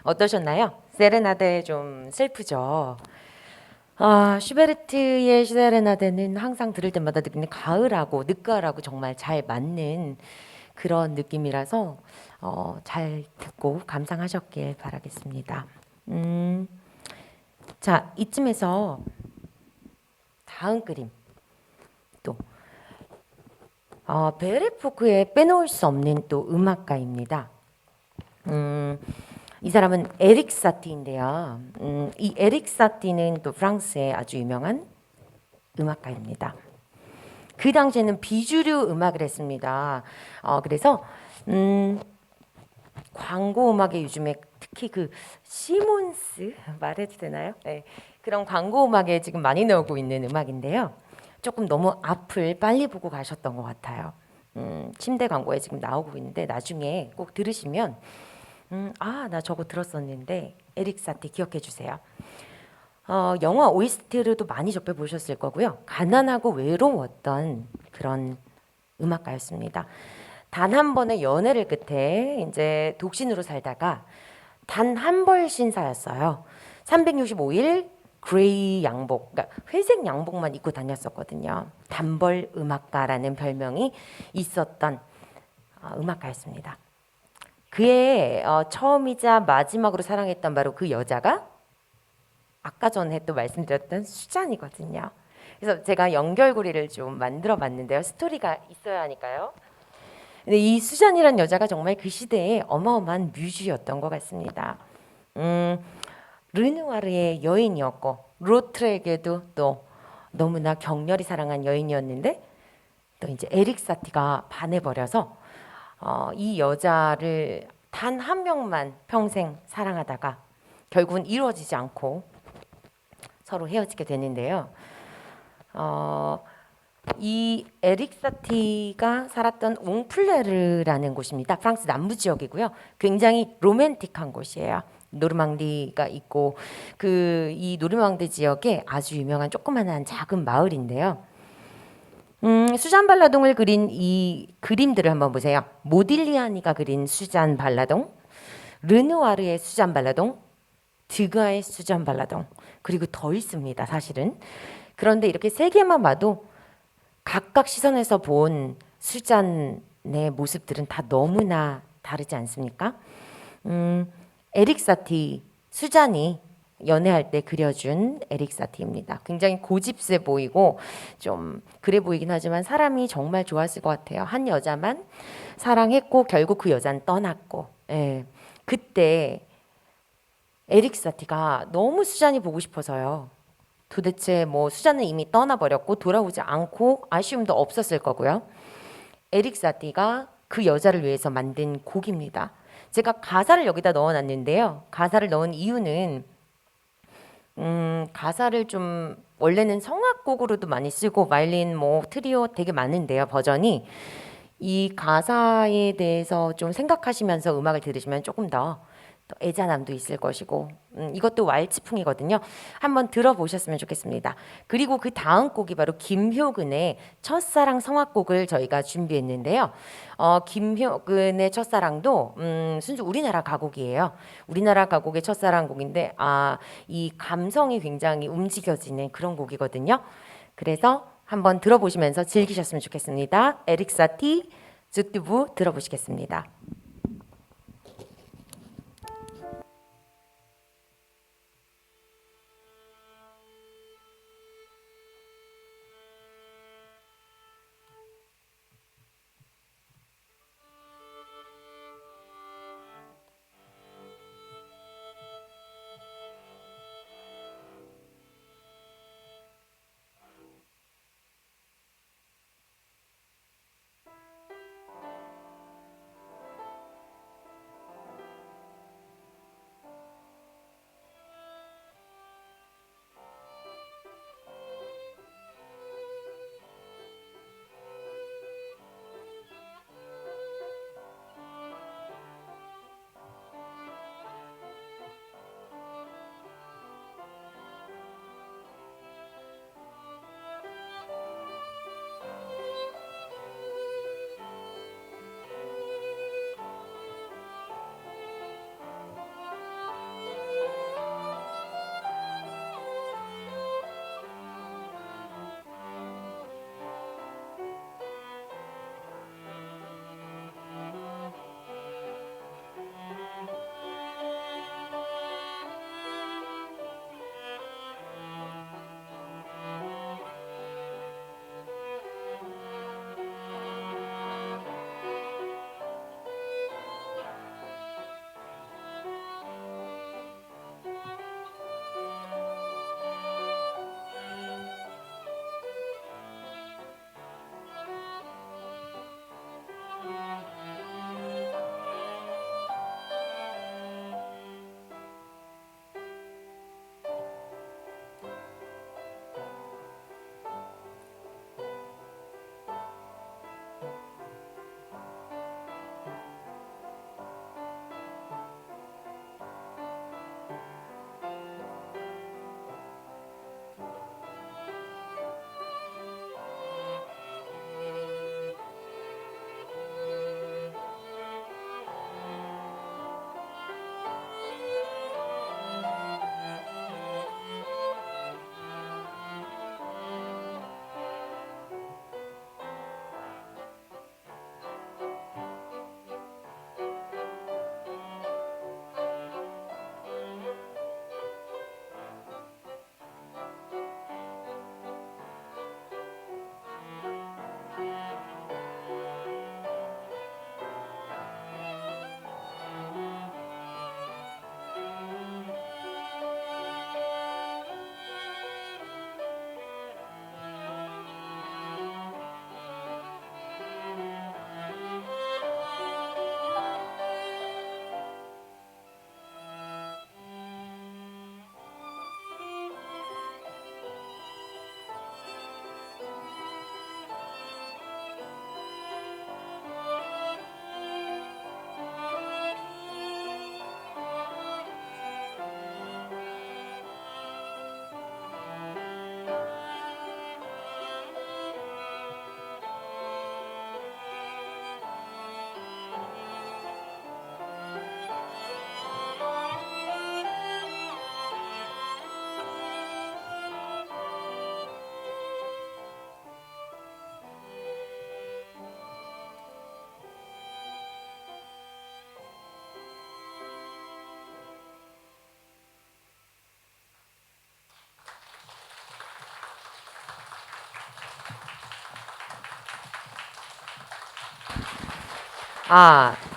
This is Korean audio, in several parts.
어떠셨나요? 세레나데 좀 슬프죠. 아, 슈베르트의 세레나데는 항상 들을 때마다 느끼는 가을하고 늦가을하고 정말 잘 맞는 그런 느낌이라서 잘 듣고 감상하셨길 바라겠습니다. 음, 자, 이쯤에서 다음 그림 또 베레포크에 빼놓을 수 없는 또 음악가입니다. 음, 이 사람은 에릭 사티인데요. 이 에릭 사티는 또 프랑스의 아주 유명한 음악가입니다. 그 당시에는 비주류 음악을 했습니다. 그래서 음, 광고 음악에 요즘에 특히 그 시몬스 말해도 되나요? 네, 그런 광고 음악에 지금 많이 나오고 있는 음악인데요. 조금 너무 앞을 빨리 보고 가셨던 것 같아요. 침대 광고에 지금 나오고 있는데 나중에 꼭 들으시면 나 저거 들었었는데 에릭 사티 기억해 주세요. 영화 OST로도 많이 접해 보셨을 거고요. 가난하고 외로웠던 그런 음악가였습니다. 단 한 번의 연애를 끝에 이제 독신으로 살다가 단 한 벌 신사였어요. 365일 그레이 양복, 그러니까 회색 양복만 입고 다녔었거든요. 단벌 음악가라는 별명이 있었던 음악가였습니다. 그의 처음이자 마지막으로 사랑했던 바로 그 여자가 아까 전에 또 말씀드렸던 수잔이거든요. 그래서 제가 연결고리를 좀 만들어 봤는데요. 스토리가 있어야 하니까요. 근데 이 수잔이란 여자가 정말 그 시대에 어마어마한 뮤즈였던 것 같습니다. 음, 르누아르의 여인이었고 로트에게도 또 너무나 격렬히 사랑한 여인이었는데 또 이제 에릭 사티가 반해버려서 이 여자를 단 한 명만 평생 사랑하다가 결국은 이루어지지 않고 서로 헤어지게 되는데요. 어, 이 에릭 사티가 살았던 옹플레르라는 곳입니다. 프랑스 남부 지역이고요. 굉장히 로맨틱한 곳이에요. 노르망디가 있고 그 이 노르망디 지역에 아주 유명한 조그마한 작은 마을인데요. 수잔 발라동을 그린 이 그림들을 한번 보세요. 모딜리아니가 그린 수잔 발라동, 르누아르의 수잔 발라동, 드가의 수잔 발라동, 그리고 더 있습니다. 사실은. 그런데 이렇게 세 개만 봐도 각각 시선에서 본 수잔의 모습들은 다 너무나 다르지 않습니까? 음, 에릭 사티, 수잔이 연애할 때 그려준 에릭 사티입니다. 굉장히 고집세 보이고 좀 그래 보이긴 하지만 사람이 정말 좋았을 것 같아요. 한 여자만 사랑했고 결국 그 여자는 떠났고, 예. 그때 에릭 사티가 너무 수잔이 보고 싶어서요. 도대체 뭐 수잔은 이미 떠나버렸고 돌아오지 않고 아쉬움도 없었을 거고요. 에릭 사티가 그 여자를 위해서 만든 곡입니다. 제가 가사를 여기다 넣어놨는데요. 가사를 넣은 이유는 가사를 좀 원래는 성악곡으로도 많이 쓰고 마일린 뭐 트리오 되게 많은데요. 버전이 이 가사에 대해서 좀 생각하시면서 음악을 들으시면 조금 더 애잔함도 있을 것이고 이것도 왈츠풍이거든요. 한번 들어보셨으면 좋겠습니다. 그리고 그 다음 곡이 바로 김효근의 첫사랑 성악곡을 저희가 준비했는데요. 김효근의 첫사랑도 순수 우리나라 가곡이에요. 우리나라 가곡의 첫사랑 곡인데 이 감성이 굉장히 움직여지는 그런 곡이거든요. 그래서 한번 들어보시면서 즐기셨으면 좋겠습니다. 에릭 사티 즈뚜부 들어보시겠습니다.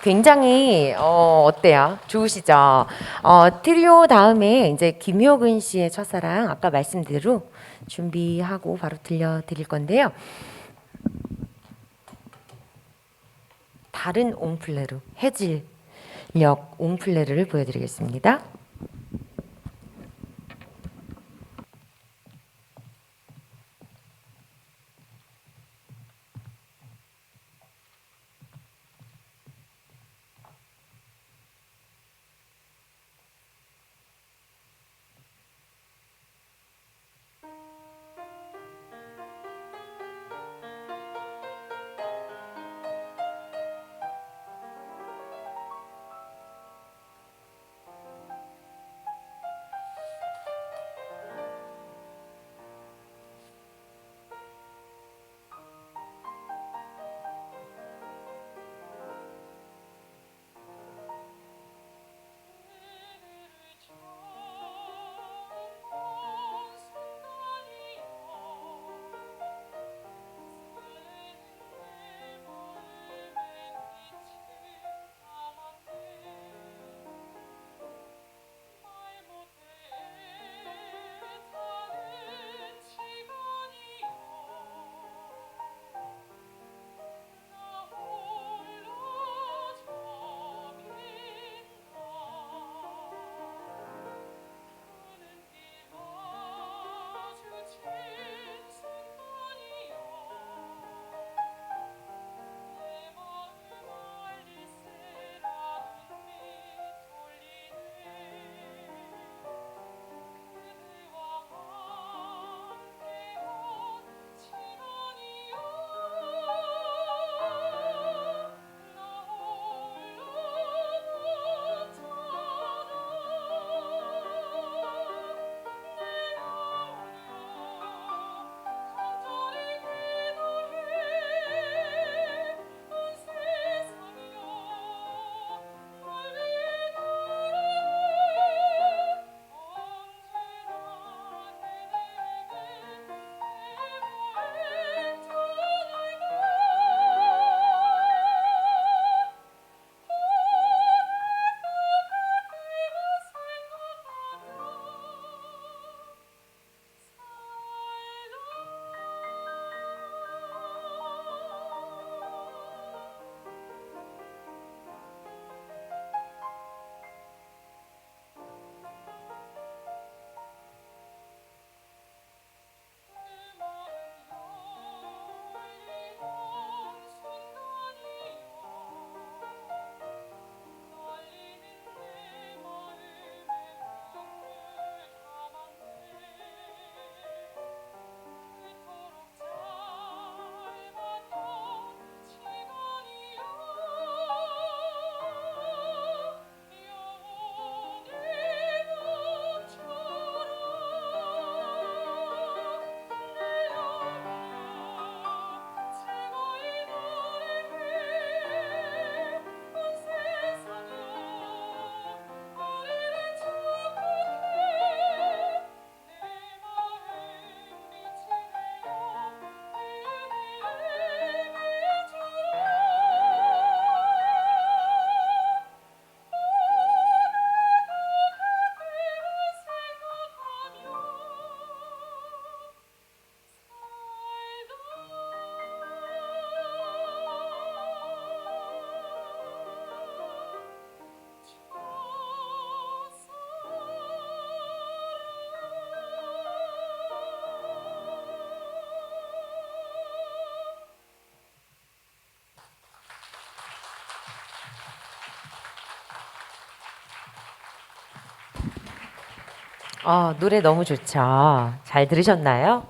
굉장히 어때요? 좋으시죠? 트리오 다음에 이제 김효근 씨의 첫사랑 아까 말씀대로 준비하고 바로 들려드릴 건데요. 다른 옹플레로 해질녘 옹플레를 보여드리겠습니다. 노래 너무 좋죠. 잘 들으셨나요?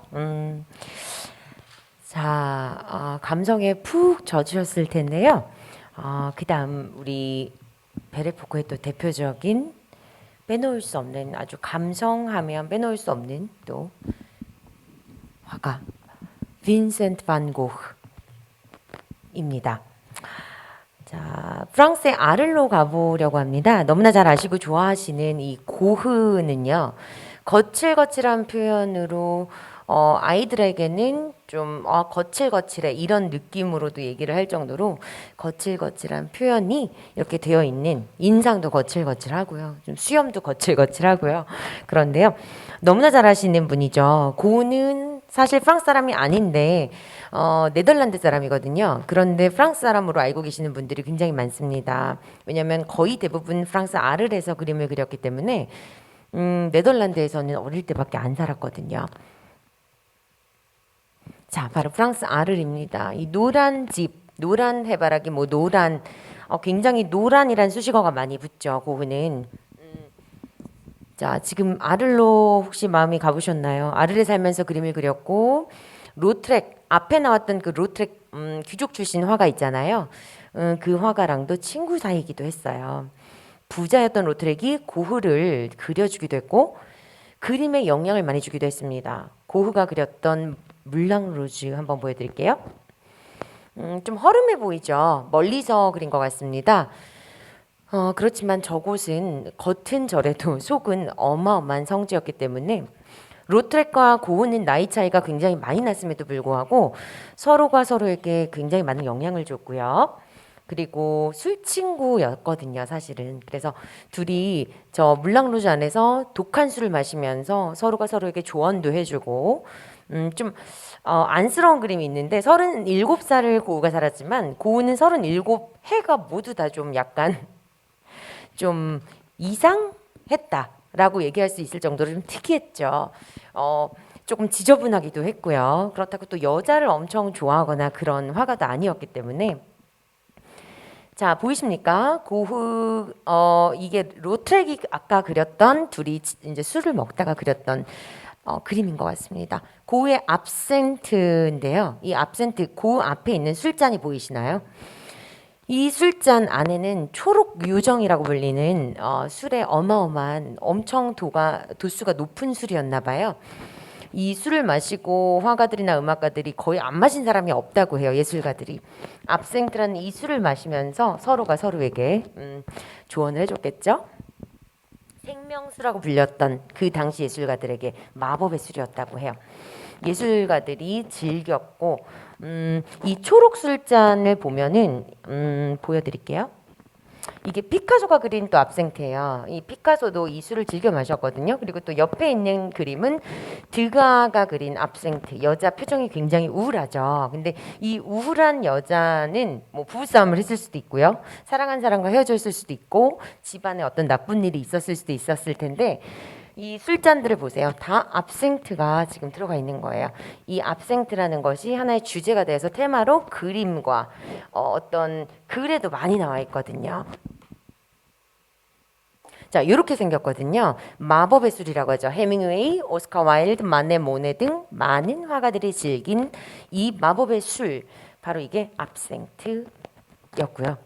자, 감성에 푹 젖으셨을 텐데요. 그 다음 우리 베레포크의 또 대표적인 빼놓을 수 없는 아주 감성하면 빼놓을 수 없는 또 화가 빈센트 반 고흐입니다. 자, 프랑스의 아를로 가보려고 합니다. 너무나 잘 아시고 좋아하시는 이 고흐는요, 거칠거칠한 표현으로 아이들에게는 좀 거칠거칠해 이런 느낌으로도 얘기를 할 정도로 거칠거칠한 표현이 이렇게 되어 있는, 인상도 거칠거칠하고요. 좀 수염도 거칠거칠하고요. 그런데요. 너무나 잘 아시는 분이죠. 고흐는 사실 프랑스 사람이 아닌데 네덜란드 사람이거든요. 그런데 프랑스 사람으로 알고 계시는 분들이 굉장히 많습니다. 왜냐하면 거의 대부분 프랑스 아르에서 그림을 그렸기 때문에 네덜란드에서는 어릴 때밖에 안 살았거든요. 자, 바로 프랑스 아르입니다. 이 노란 집, 노란 해바라기, 뭐 노란, 굉장히 노란이란 수식어가 많이 붙죠. 고흐는. 자, 지금 아르로 혹시 마음이 가보셨나요? 아르에 살면서 그림을 그렸고, 로트렉, 앞에 나왔던 그 로트렉 귀족 출신 화가 있잖아요. 그 화가랑도 친구 사이이기도 했어요. 부자였던 로트렉이 고흐를 그려주기도 했고, 그림에 영향을 많이 주기도 했습니다. 고흐가 그렸던 물랑루즈 한번 보여드릴게요. 좀 허름해 보이죠? 멀리서 그린 것 같습니다. 그렇지만 저곳은 겉은 저래도 속은 어마어마한 성지였기 때문에 로트렉과 고흐는 나이 차이가 굉장히 많이 났음에도 불구하고 서로가 서로에게 굉장히 많은 영향을 줬고요. 그리고 술 친구였거든요, 사실은. 그래서 둘이 저 물랑루즈 안에서 독한 술을 마시면서 서로가 서로에게 조언도 해주고, 좀 안쓰러운 그림이 있는데 37살을 고흐가 살았지만 고흐는 37해가 모두 다 좀 약간 좀 이상했다라고 얘기할 수 있을 정도로 좀 특이했죠. 조금 지저분하기도 했고요. 그렇다고 또 여자를 엄청 좋아하거나 그런 화가도 아니었기 때문에. 자, 보이십니까? 고흐, 이게 로트렉이 아까 그렸던 둘이 이제 술을 먹다가 그렸던 그림인 것 같습니다. 고흐의 압센트인데요. 이 압센트, 고흐 앞에 있는 술잔이 보이시나요? 이 술잔 안에는 초록 유정이라고 불리는 술의 어마어마한 엄청 도수가 높은 술이었나 봐요. 이 술을 마시고 화가들이나 음악가들이 거의 안 마신 사람이 없다고 해요. 예술가들이. 압생트라는 이 술을 마시면서 서로가 서로에게 조언을 해줬겠죠. 생명수라고 불렸던 그 당시 예술가들에게 마법의 술이었다고 해요. 예술가들이 즐겼고 이 초록 술잔을 보면은 보여드릴게요. 이게 피카소가 그린 또 압생트예요. 이 피카소도 이 술을 즐겨 마셨거든요. 그리고 또 옆에 있는 그림은 드가가 그린 압생트. 여자 표정이 굉장히 우울하죠. 근데 이 우울한 여자는 뭐 부부싸움을 했을 수도 있고요. 사랑한 사람과 헤어졌을 수도 있고 집안에 어떤 나쁜 일이 있었을 수도 있었을 텐데 이 술잔들을 보세요. 다 압생트가 지금 들어가 있는 거예요. 이 압생트라는 것이 하나의 주제가 돼서 테마로 그림과 어떤 글에도 많이 나와 있거든요. 자, 이렇게 생겼거든요. 마법의 술이라고 하죠. 해밍웨이, 오스카 와일드, 마네, 모네 등 많은 화가들이 즐긴 이 마법의 술, 바로 이게 압생트였고요.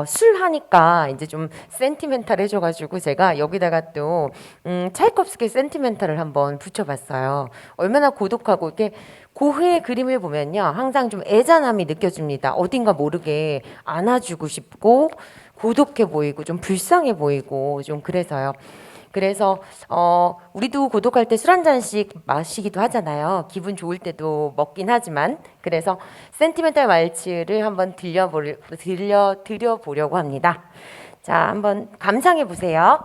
술 하니까 이제 좀 센티멘탈해져가지고 제가 여기다가 또 차이콥스키 센티멘탈을 한번 붙여봤어요. 얼마나 고독하고 이렇게 고흐의 그림을 보면요, 항상 좀 애잔함이 느껴집니다. 어딘가 모르게 안아주고 싶고 고독해 보이고 좀 불쌍해 보이고 좀 그래서요. 그래서 우리도 고독할 때 술 한 잔씩 마시기도 하잖아요. 기분 좋을 때도 먹긴 하지만. 그래서 센티멘탈 왈츠를 한번 들려보려고 합니다. 자, 한번 감상해 보세요.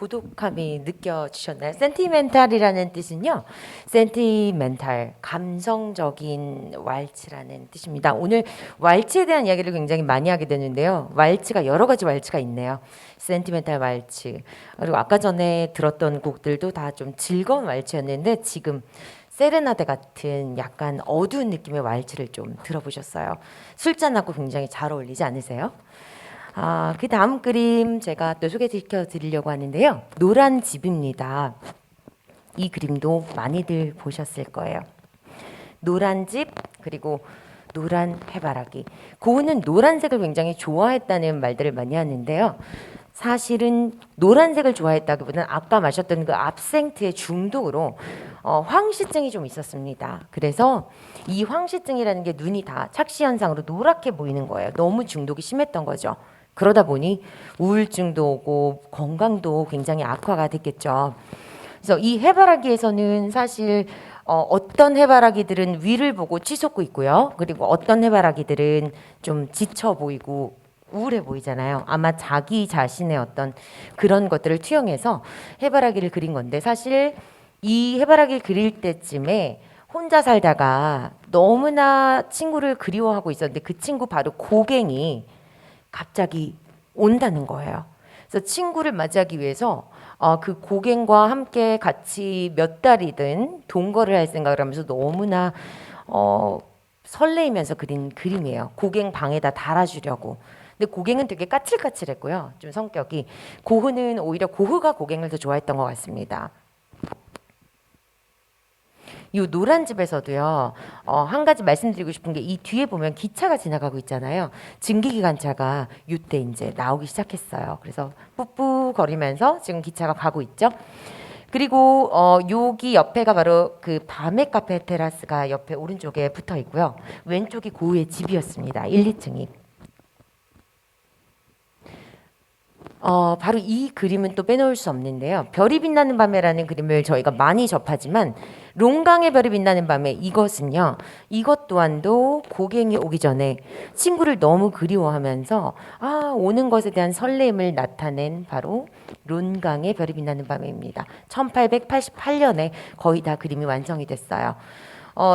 고독함이 느껴지셨나요? 센티멘탈이라는 뜻은요, 센티멘탈, 감성적인 왈츠라는 뜻입니다. 오늘 왈츠에 대한 이야기를 굉장히 많이 하게 되는데요. 왈츠가 여러 가지 왈츠가 있네요. 센티멘탈 왈츠, 그리고 아까 전에 들었던 곡들도 다 좀 즐거운 왈츠였는데 지금 세레나데 같은 약간 어두운 느낌의 왈츠를 좀 들어보셨어요. 술잔하고 굉장히 잘 어울리지 않으세요? 그 다음 그림 제가 또 소개시켜 드리려고 하는데요. 노란 집입니다. 이 그림도 많이들 보셨을 거예요. 노란 집, 그리고 노란 해바라기. 고은은 노란색을 굉장히 좋아했다는 말들을 많이 하는데요. 사실은 노란색을 좋아했다기보다는 아까 마셨던 그 압생트의 중독으로 황시증이 좀 있었습니다. 그래서 이 황시증이라는 게 눈이 다 착시 현상으로 노랗게 보이는 거예요. 너무 중독이 심했던 거죠. 그러다 보니 우울증도 오고 건강도 굉장히 악화가 됐겠죠. 그래서 이 해바라기에서는 사실 어떤 해바라기들은 위를 보고 치솟고 있고요. 그리고 어떤 해바라기들은 좀 지쳐 보이고 우울해 보이잖아요. 아마 자기 자신의 어떤 그런 것들을 투영해서 해바라기를 그린 건데, 사실 이 해바라기를 그릴 때쯤에 혼자 살다가 너무나 친구를 그리워하고 있었는데 그 친구 바로 고갱이 갑자기 온다는 거예요. 그래서 친구를 맞이하기 위해서 그 고갱과 함께 같이 몇 달이든 동거를 할 생각을 하면서 너무나 설레이면서 그린 그림이에요. 고갱 방에다 달아주려고. 근데 고갱은 되게 까칠까칠했고요. 좀 성격이. 고흐는 오히려 고흐가 고갱을 더 좋아했던 것 같습니다. 이 노란 집에서도요. 한 가지 말씀드리고 싶은 게 이 뒤에 보면 기차가 지나가고 있잖아요. 증기기관차가 이때 이제 나오기 시작했어요. 그래서 뿌뿌 거리면서 지금 기차가 가고 있죠. 그리고 여기 옆에가 바로 그 밤의 카페 테라스가 옆에 오른쪽에 붙어 있고요. 왼쪽이 고흐의 집이었습니다. 1, 2층이. 바로 이 그림은 또 빼놓을 수 없는데요. 별이 빛나는 밤에라는 그림을 저희가 많이 접하지만 롱강의 별이 빛나는 밤에 이것은요. 이것 또한도 고갱이 오기 전에 친구를 너무 그리워하면서 오는 것에 대한 설렘을 나타낸 바로 론강의 별이 빛나는 밤입니다. 1888년에 거의 다 그림이 완성이 됐어요.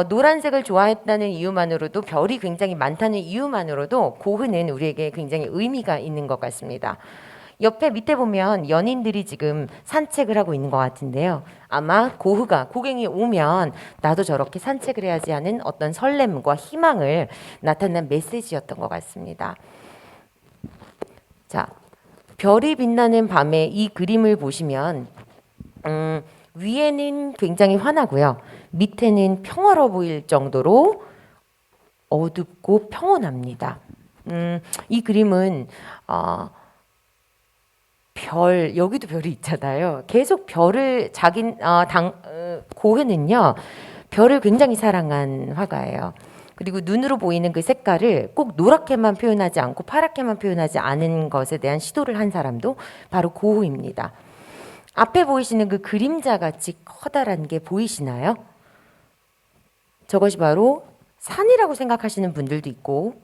노란색을 좋아했다는 이유만으로도, 별이 굉장히 많다는 이유만으로도 고흐는 우리에게 굉장히 의미가 있는 것 같습니다. 옆에 밑에 보면 연인들이 지금 산책을 하고 있는 것 같은데요. 아마 고흐가 고갱이 오면 나도 저렇게 산책을 해야지 하는 어떤 설렘과 희망을 나타낸 메시지였던 것 같습니다. 자, 별이 빛나는 밤에 이 그림을 보시면 위에는 굉장히 환하고요. 밑에는 평화로워 보일 정도로 어둡고 평온합니다. 이 그림은 여기도 별이 있잖아요. 계속 별을 고흐는요, 별을 굉장히 사랑한 화가예요. 그리고 눈으로 보이는 그 색깔을 꼭 노랗게만 표현하지 않고 파랗게만 표현하지 않은 것에 대한 시도를 한 사람도 바로 고흐입니다. 앞에 보이시는 그 그림자 같이 커다란 게 보이시나요? 저것이 바로 산이라고 생각하시는 분들도 있고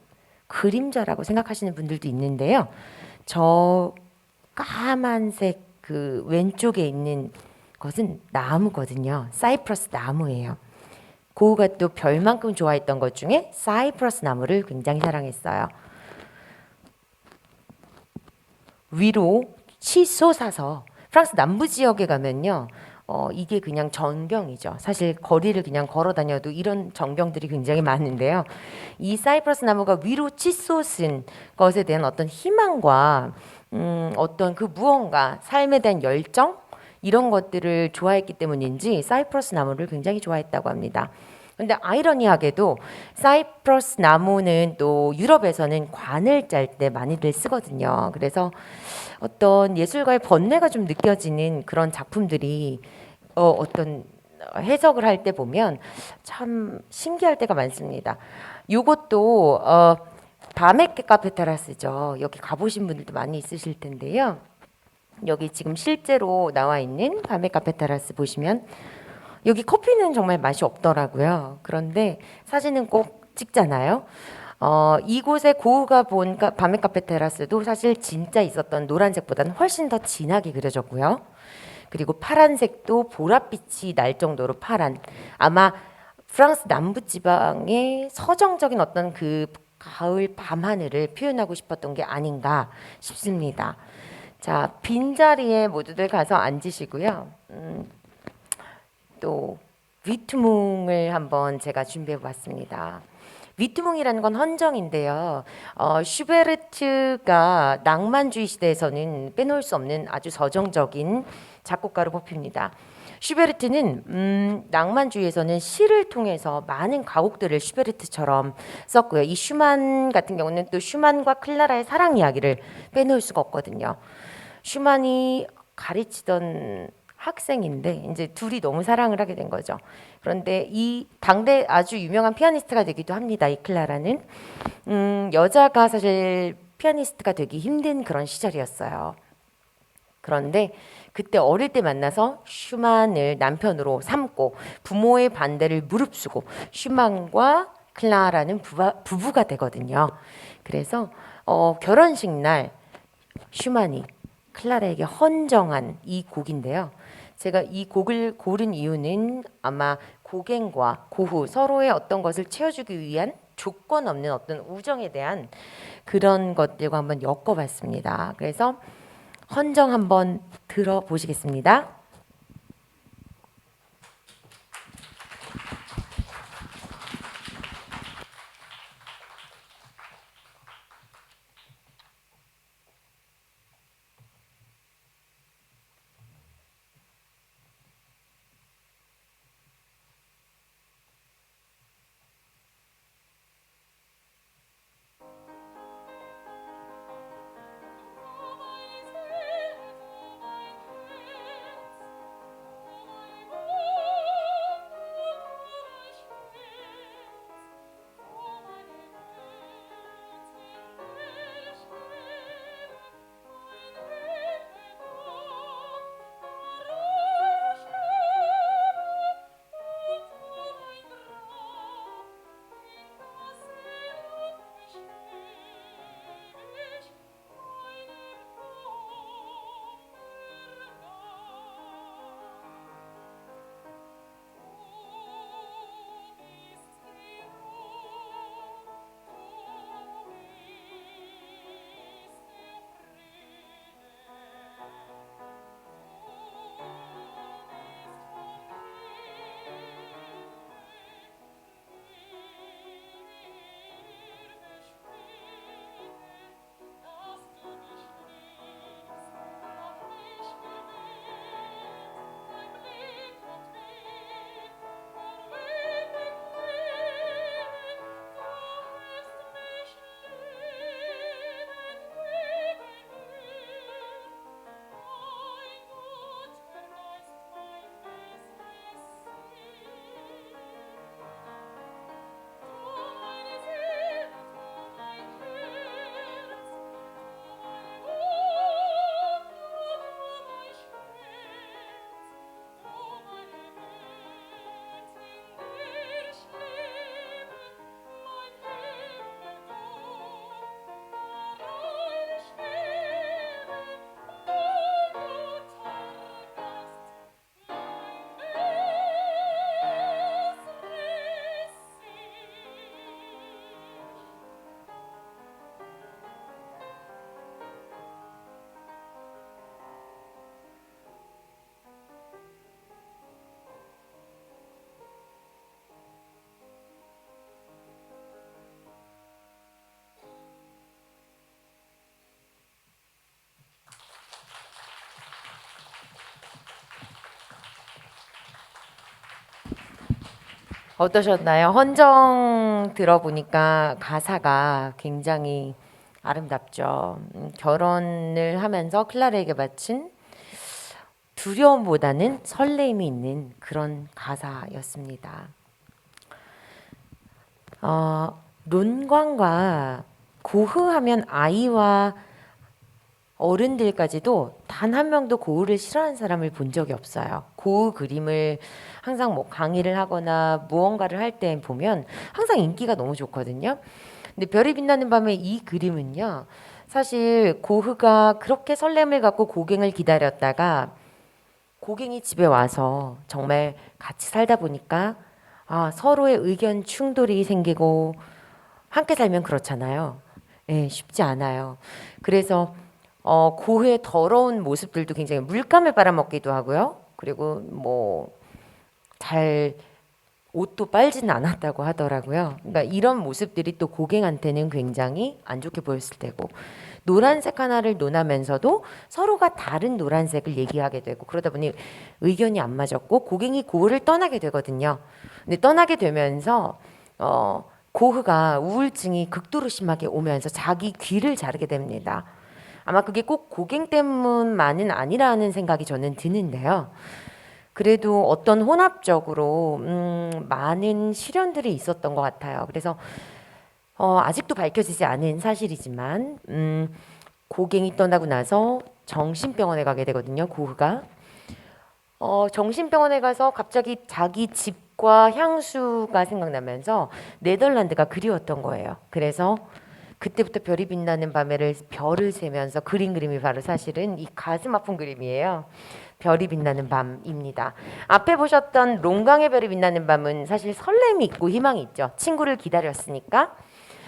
그림자라고 생각하시는 분들도 있는데요. 저 까만색 그 왼쪽에 있는 것은 나무거든요. 사이프러스 나무예요. 고흐가 또 별만큼 좋아했던 것 중에 사이프러스 나무를 굉장히 사랑했어요. 위로 치솟아서 프랑스 남부 지역에 가면요. 이게 그냥 전경이죠. 사실 거리를 그냥 걸어 다녀도 이런 전경들이 굉장히 많은데요. 이 사이프러스 나무가 위로 치솟은 것에 대한 어떤 희망과 어떤 그 무언가 삶에 대한 열정 이런 것들을 좋아했기 때문인지 사이프러스 나무를 굉장히 좋아했다고 합니다. 근데 아이러니하게도 사이프러스 나무는 또 유럽에서는 관을 짤 때 많이들 쓰거든요. 그래서 어떤 예술가의 번뇌가 좀 느껴지는 그런 작품들이 어떤 해석을 할 때 보면 참 신기할 때가 많습니다. 요것도 밤의 카페 테라스죠. 여기 가보신 분들도 많이 있으실 텐데요. 여기 지금 실제로 나와 있는 밤의 카페 테라스 보시면 여기 커피는 정말 맛이 없더라고요. 그런데 사진은 꼭 찍잖아요. 이곳에 고흐가 본 밤의 카페 테라스도 사실 진짜 있었던 노란색보다는 훨씬 더 진하게 그려졌고요. 그리고 파란색도 보랏빛이 날 정도로 파란. 아마 프랑스 남부지방의 서정적인 어떤 그 가을 밤하늘을 표현하고 싶었던 게 아닌가 싶습니다. 자, 빈자리에 모두들 가서 앉으시고요. 또 위트뭉을 한번 제가 준비해 봤습니다. 위트뭉이라는 건 헌정인데요. 슈베르트가 낭만주의 시대에서는 빼놓을 수 없는 아주 서정적인 작곡가로 뽑힙니다. 슈베르트는 낭만주의에서는 시를 통해서 많은 가곡들을 슈베르트처럼 썼고요. 이 슈만 같은 경우는 또 슈만과 클라라의 사랑 이야기를 빼놓을 수가 없거든요. 슈만이 가르치던 학생인데 이제 둘이 너무 사랑을 하게 된 거죠. 그런데 이 당대 아주 유명한 피아니스트가 되기도 합니다. 이 클라라는 여자가 사실 피아니스트가 되기 힘든 그런 시절이었어요. 그런데 그때 어릴 때 만나서 슈만을 남편으로 삼고 부모의 반대를 무릅쓰고 슈만과 클라라는 부부가 되거든요. 그래서 결혼식 날 슈만이 클라라에게 헌정한 이 곡인데요. 제가 이 곡을 고른 이유는 아마 고갱과 고후 서로의 어떤 것을 채워주기 위한 조건 없는 어떤 우정에 대한 그런 것들과 한번 엮어봤습니다. 그래서 헌정 한번 들어보시겠습니다. 어떠셨나요? 헌정 들어보니까 가사가 굉장히 아름답죠. 결혼을 하면서 클라라에게 바친 두려움보다는 설레임이 있는 그런 가사였습니다. 론광과 고흐하면 아이와 어른들까지도 단 한 명도 고흐를 싫어하는 사람을 본 적이 없어요. 고흐 그림을 항상 뭐 강의를 하거나 무언가를 할 때 보면 항상 인기가 너무 좋거든요. 근데 별이 빛나는 밤의 이 그림은요. 사실 고흐가 그렇게 설렘을 갖고 고갱을 기다렸다가 고갱이 집에 와서 정말 같이 살다 보니까 서로의 의견 충돌이 생기고 함께 살면 그렇잖아요. 예, 쉽지 않아요. 그래서 고흐의 더러운 모습들도 굉장히 물감을 빨아먹기도 하고요. 그리고 뭐 잘 옷도 빨지는 않았다고 하더라고요. 그러니까 이런 모습들이 또 고갱한테는 굉장히 안 좋게 보였을 테고 노란색 하나를 논하면서도 서로가 다른 노란색을 얘기하게 되고 그러다 보니 의견이 안 맞았고 고갱이 고흐를 떠나게 되거든요. 근데 떠나게 되면서 고흐가 우울증이 극도로 심하게 오면서 자기 귀를 자르게 됩니다. 아마 그게 꼭 고갱 때문만은 아니라는 생각이 저는 드는데요. 그래도 어떤 혼합적으로 많은 시련들이 있었던 것 같아요. 그래서 아직도 밝혀지지 않은 사실이지만 고갱이 떠나고 나서 정신병원에 가게 되거든요. 고흐가 정신병원에 가서 갑자기 자기 집과 향수가 생각나면서 네덜란드가 그리웠던 거예요. 그래서 그때부터 별이 빛나는 밤에를 별을 세면서 그린 그림이 바로 사실은 이 가슴 아픈 그림이에요. 별이 빛나는 밤입니다. 앞에 보셨던 롱강의 별이 빛나는 밤은 사실 설렘이 있고 희망이 있죠. 친구를 기다렸으니까.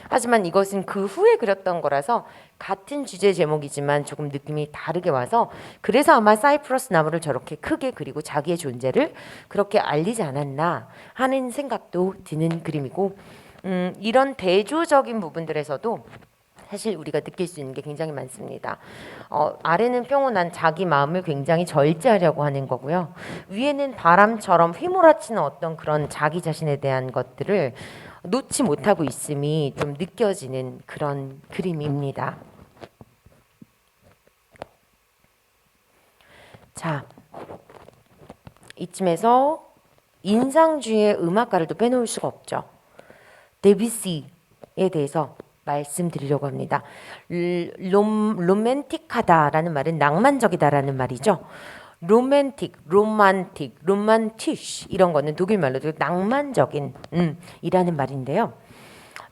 하지만 이것은 그 후에 그렸던 거라서 같은 주제 제목이지만 조금 느낌이 다르게 와서 그래서 아마 사이프러스 나무를 저렇게 크게 그리고 자기의 존재를 그렇게 알리지 않았나 하는 생각도 드는 그림이고 이런 대조적인 부분들에서도 사실 우리가 느낄 수 있는 게 굉장히 많습니다. 아래는 평온한 자기 마음을 굉장히 절제하려고 하는 거고요. 위에는 바람처럼 휘몰아치는 어떤 그런 자기 자신에 대한 것들을 놓지 못하고 있음이 좀 느껴지는 그런 그림입니다. 자, 이쯤에서 인상주의의 음악가를 또 빼놓을 수가 없죠. 데뷔시에 대해서 말씀드리려고 합니다. 로맨틱하다라는 말은 낭만적이다라는 말이죠. 로만티쉬 이런 거는 독일 말로 낭만적인 이라는 말인데요.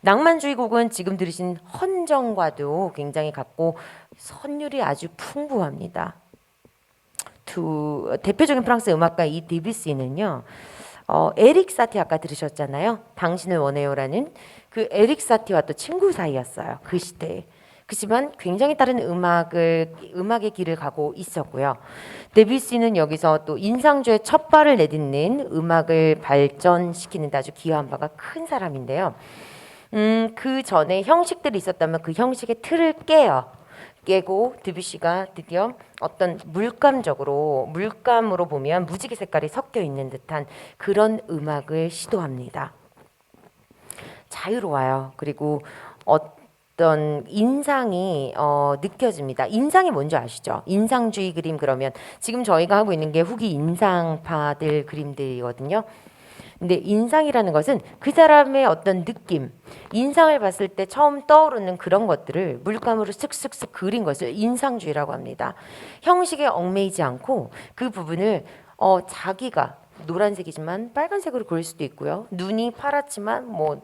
낭만주의 곡은 지금 들으신 헌정과도 굉장히 같고 선율이 아주 풍부합니다. 대표적인 프랑스 음악가 이 데뷔시는요. 에릭 사티 아까 들으셨잖아요. 당신을 원해요라는 그 에릭 사티와 또 친구 사이였어요. 그 시대에. 그렇지만 굉장히 다른 음악의 길을 가고 있었고요. 데뷔시는 여기서 또 인상주의 첫 발을 내딛는 음악을 발전시키는 데 아주 기여한 바가 큰 사람인데요. 그 전에 형식들이 있었다면 그 형식의 틀을 깨고 드뷔시가 드디어 어떤 물감으로 보면 무지개 색깔이 섞여 있는 듯한 그런 음악을 시도합니다. 자유로워요. 그리고 어떤 인상이 느껴집니다. 인상이 뭔지 아시죠? 인상주의 그림 그러면 지금 저희가 하고 있는 게 후기 인상파들 그림들이거든요. 근데 인상이라는 것은 그 사람의 어떤 느낌, 인상을 봤을 때 처음 떠오르는 그런 것들을 물감으로 쓱쓱쓱 그린 것을 인상주의라고 합니다. 형식에 얽매이지 않고 그 부분을 자기가 노란색이지만 빨간색으로 그릴 수도 있고요. 눈이 파랗지만 뭐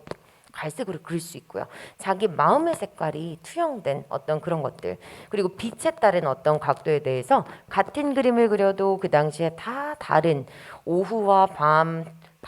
갈색으로 그릴 수 있고요. 자기 마음의 색깔이 투영된 어떤 그런 것들 그리고 빛에 따른 어떤 각도에 대해서 같은 그림을 그려도 그 당시에 다 다른 오후와 밤